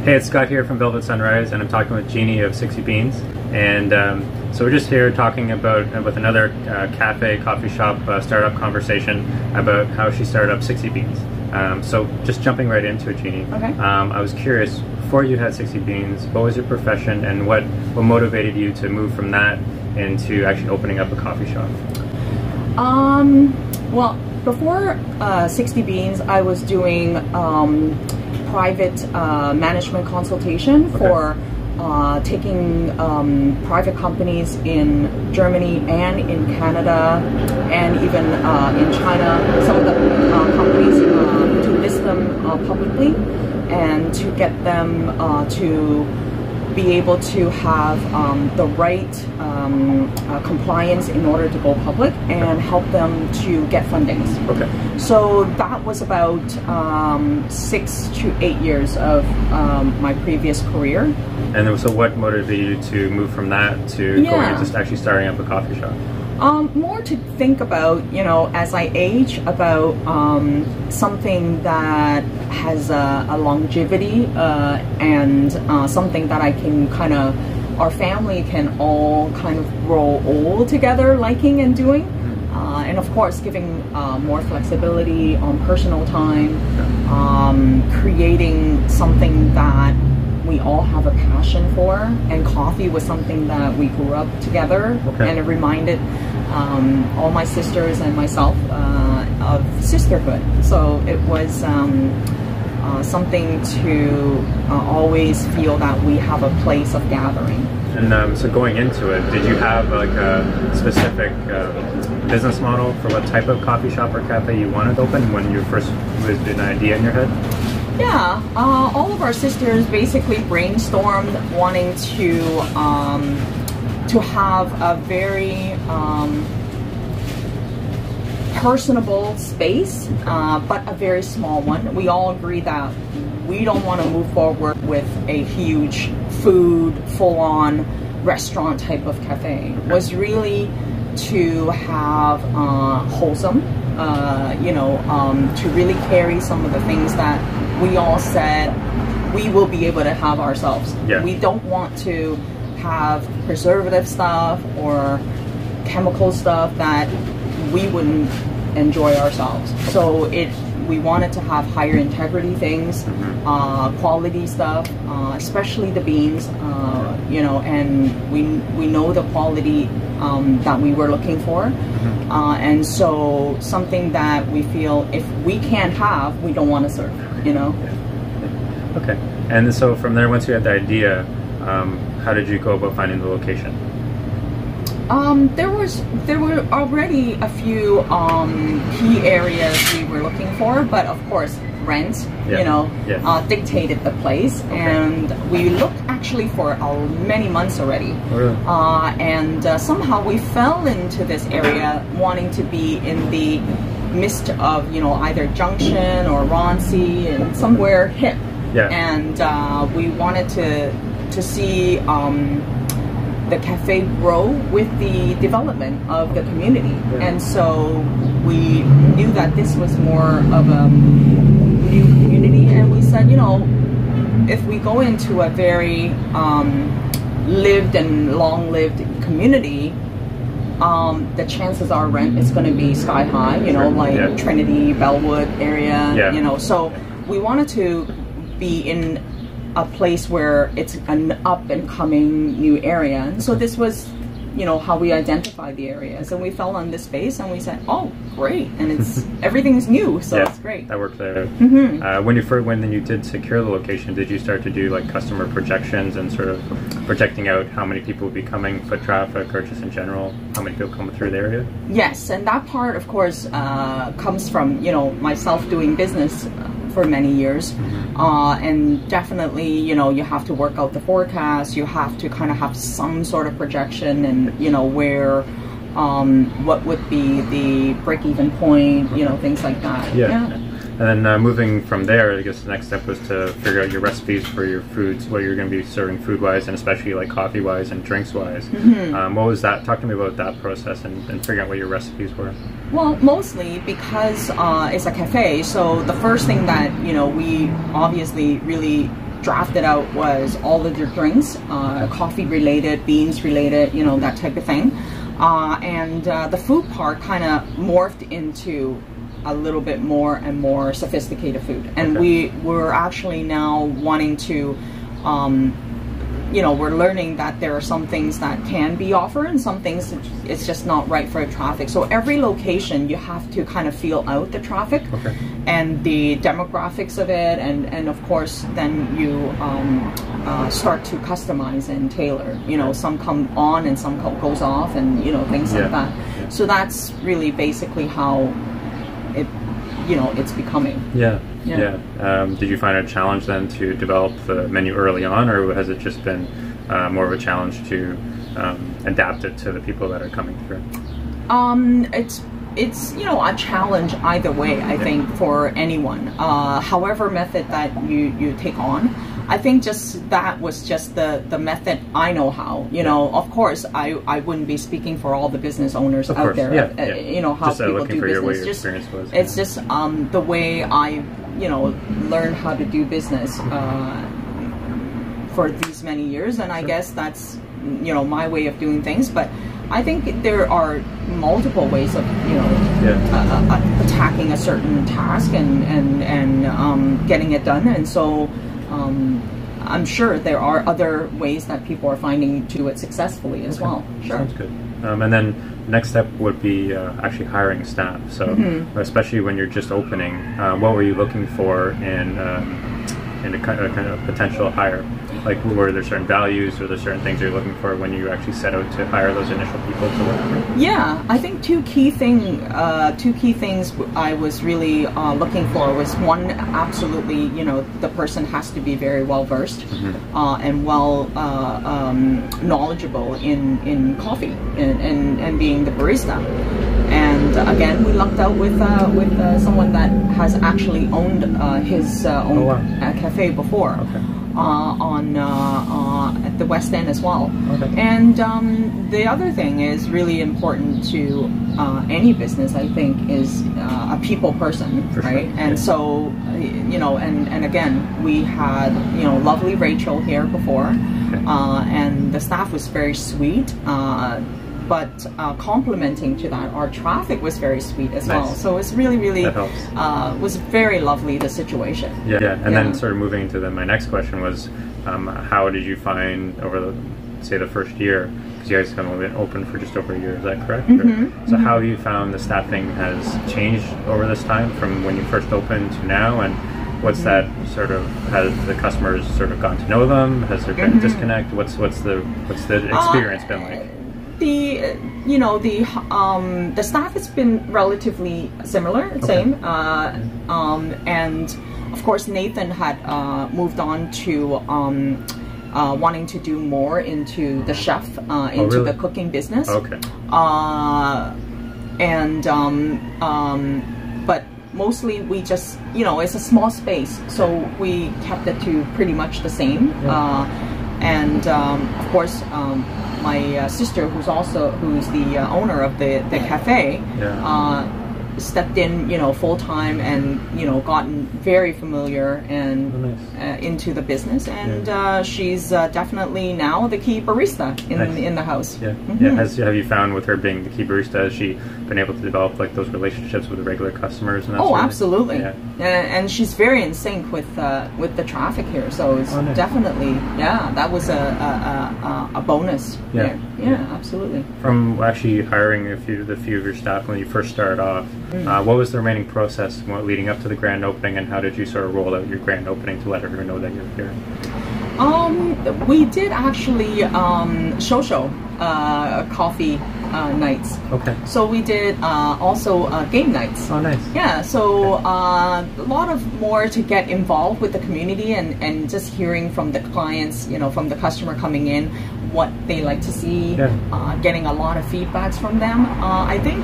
Hey, it's Scott here from Velvet Sunrise, and I'm talking with Jeanne of 60 Beans. And so we're just here talking about with another coffee shop startup conversation about how she started up 60 Beans. So just jumping right into it, Jeanne. Okay. I was curious, before you had 60 Beans, what was your profession, and what motivated you to move from that into actually opening up a coffee shop? Well, before 60 Beans, I was doing private management consultation for taking private companies in Germany and in Canada and even in China, some of the companies to list them publicly and to get them to be able to have the right compliance in order to go public and help them to get fundings. Okay. So that was about 6 to 8 years of my previous career. And so what motivated you to move from that to going into actually starting up a coffee shop? More to think about, as I age, about something that has a longevity and something that I can our family can all kind of grow old together liking and doing. And of course, giving more flexibility on personal time, creating something that we all have a passion for, and coffee was something that we grew up together, and it reminded all my sisters and myself of sisterhood. So it was something to always feel that we have a place of gathering. And so going into it, did you have like a specific business model for what type of coffee shop or cafe you wanted to open when you first was an idea in your head? Yeah, all of our sisters basically brainstormed wanting to have a very personable space, but a very small one. We all agree that we don't want to move forward with a huge food, full-on restaurant type of cafe. It was really to have wholesome, to really carry some of the things that we all said we will be able to have ourselves. Yeah. We don't want to have preservative stuff or chemical stuff that we wouldn't enjoy ourselves. So we wanted to have higher integrity things, quality stuff, especially the beans, and we know the quality that we were looking for. And so something that we feel if we can't have, we don't want to serve, Okay. And so from there, once you had the idea, how did you go about finding the location? There were already a few key areas we were looking for, but of course rent, dictated the place, and we looked actually for many months already. Oh, really? And somehow we fell into this area wanting to be in the midst of either Junction or Roncesvalles and somewhere hip. Yeah. And we wanted to see the cafe grow with the development of the community. And so we knew that this was more of a new community, and we said, if we go into a very lived and long-lived community, the chances are rent is going to be sky high, Trinity, Bellwood area, so we wanted to be in a place where it's an up and coming new area. And so this was, how we identified the areas, and we fell on this space and we said, oh, great. And it's, everything's new. So it's great. That worked there. When you did secure the location, did you start to do like customer projections and sort of projecting out how many people would be coming, foot traffic, or just in general, how many people come through the area? Yes. And that part, of course, comes from, myself doing business for many years, and definitely you have to work out the forecast. You have to kind of have some sort of projection, and where what would be the break-even point, things like that. And then moving from there, I guess the next step was to figure out your recipes for your foods, what you're going to be serving food-wise, and especially like coffee-wise and drinks-wise. What was that? Talk to me about that process and figuring out what your recipes were. Well, mostly because it's a cafe, so the first thing that we obviously really drafted out was all of their drinks, coffee related, beans related, you know, that type of thing. And the food part kind of morphed into a little bit more and more sophisticated food. And we're actually now wanting to, you know, we're learning that there are some things that can be offered and some things it's just not right for traffic. So every location you have to kind of feel out the traffic and the demographics of it, and of course then you start to customize and tailor. You know, some come on and some goes off, and you know, things like that. So that's really basically how it, you know, it's becoming. Did you find it a challenge then to develop the menu early on, or has it just been more of a challenge to adapt it to the people that are coming through? It's you know, a challenge either way, I think, for anyone. However method that you take on, I think just that was just the method I know how. You know, of course, I wouldn't be speaking for all the business owners out there. You know, how just, people do business. It's just the way I, you know, learned how to do business for these many years, and I guess that's, you know, my way of doing things. But I think there are multiple ways of, you know, attacking a certain task and getting it done, and so I'm sure there are other ways that people are finding to do it successfully as well. Sounds good. And then next step would be actually hiring staff. So especially when you're just opening, what were you looking for in a kind of potential hire? Like, were there certain values or there certain things you're looking for when you actually set out to hire those initial people to work for? Yeah, I think two key things I was really looking for was, one, absolutely, you know, the person has to be very well versed and well knowledgeable in coffee and being the barista. And again, we lucked out with someone that has actually owned his own cafe before. At the West End as well. And the other thing is really important to any business, I think, is a people person, right? And so, you know, and again, we had, you know, lovely Rachel here before, and the staff was very sweet. But complementing to that, our traffic was very sweet as well. So it's really, really was very lovely, the situation. And then sort of moving into my next question was, how did you find over the first year, because you guys have only been open for just over a year, is that correct? So how have you found the staffing has changed over this time from when you first opened to now, and what's that sort of, has the customers sort of gotten to know them? Has there been a disconnect? What's the experience been like? The staff has been relatively similar, same, and of course Nathan had moved on to wanting to do more into the chef, into the cooking business. But mostly we just, you know, it's a small space, so we kept it to pretty much the same. And of course, my sister, who's the owner of the cafe, stepped in, you know, full time, and you know, gotten very familiar and into the business, and she's definitely now the key barista in the house. Have you found, with her being the key barista, has she been able to develop like those relationships with the regular customers? And that sort of absolutely. And she's very in sync with the traffic here, so it's definitely that was a bonus. Absolutely. From actually hiring the few of your staff when you first started off, what was the remaining process leading up to the grand opening, and how did you sort of roll out your grand opening to let everyone know that you're here? We did actually show coffee nights. So we did also game nights. Yeah, so a lot of more to get involved with the community and just hearing from the clients, you know, from the customer coming in, what they like to see, getting a lot of feedbacks from them. I think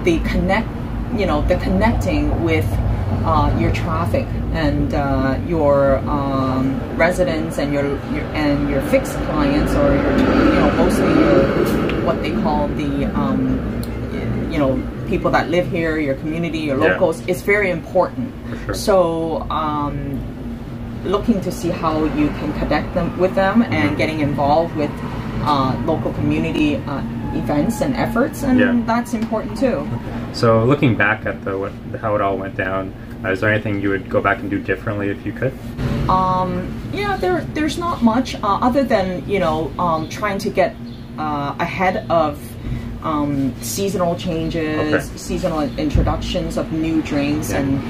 the connecting with your traffic and your residents and your fixed clients, or mostly what they call the people that live here, your community, your locals, is very important. So looking to see how you can connect them with them and getting involved with local community events and efforts, and that's important too. So looking back at how it all went down, is there anything you would go back and do differently if you could? Yeah, there's not much other than trying to get ahead of seasonal changes, seasonal introductions of new drinks, and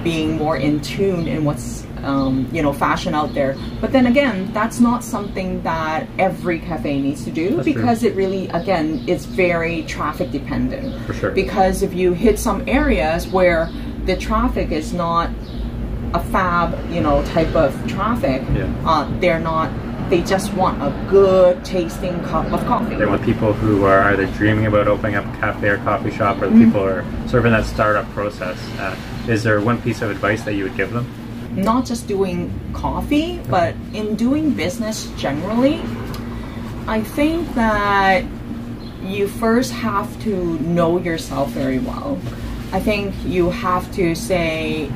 being more in tune in what's fashion out there. But then again, that's not something that every cafe needs to do, that's because true. It really, again, it's very traffic dependent. For sure. Because if you hit some areas where the traffic is not a fab, type of traffic, they just want a good tasting cup of coffee. They want people who are either dreaming about opening up a cafe or coffee shop, or the people who are sort of in that startup process. Is there one piece of advice that you would give them? Not just doing coffee, but in doing business generally, I think that you first have to know yourself very well. I think you have to say,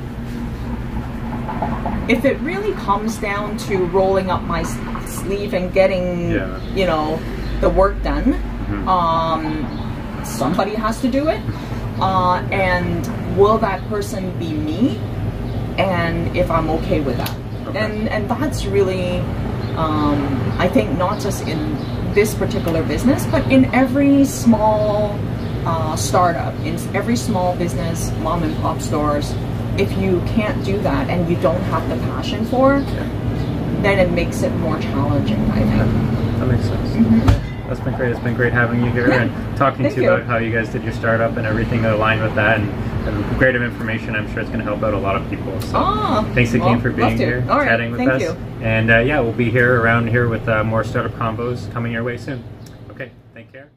if it really comes down to rolling up my sleeve and getting, the work done, somebody has to do it. And will that person be me? And if I'm okay with that. And that's really, I think, not just in this particular business, but in every small startup, in every small business, mom and pop stores. If you can't do that and you don't have the passion for it, then it makes it more challenging, I think. That makes sense. That's been great. It's been great having you here and talking to you about how you guys did your startup and everything that aligned with that, and great of information. I'm sure it's going to help out a lot of people. So thanks again for being here, chatting with us. And we'll be here around here with more startup convos coming your way soon. Okay, take care.